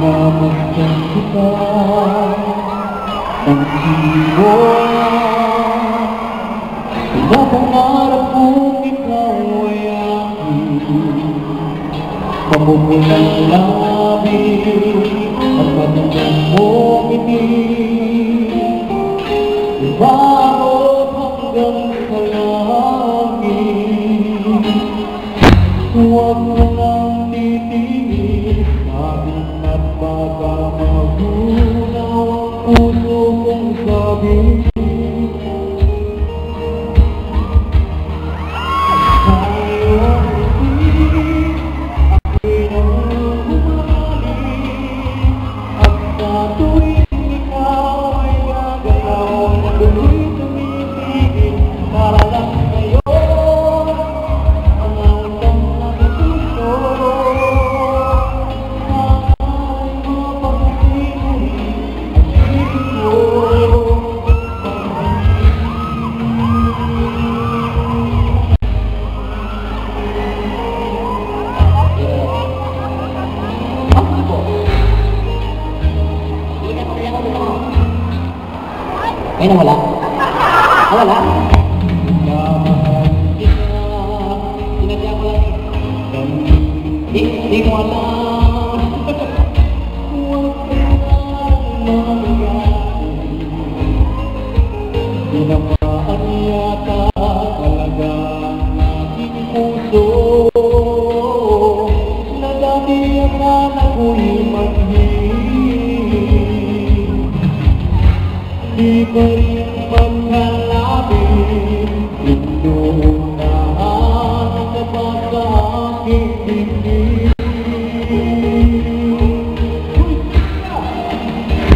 Namasdan kita ng sinuan na pangarap kong ikaw ay aking mapupulang labi at matandang mong ngiti ibagot hanggang sa langit. Huwag mo nang titingin akin at baka magunaw ang puso kong sabi. Ay, nawala? Nawala? Sinadya ko lang eh. Di mo alam. Huwag ka nang mangyari. Tinamaan yata talaga ang aking puso na dati akala ko'y manhid. Di pa rin magkalapit inuunahan na ba sa aking bibig?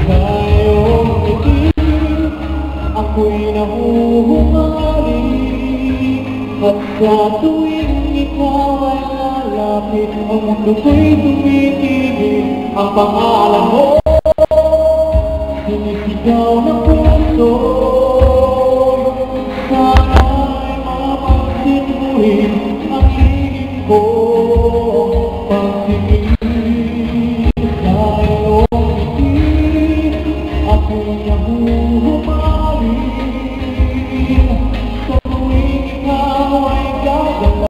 Sa iyong ngiti ako'y nahuhumali at sa tuwing ikaw ay lalapit ang mundo ko'y tumitigil ang pangalan mo.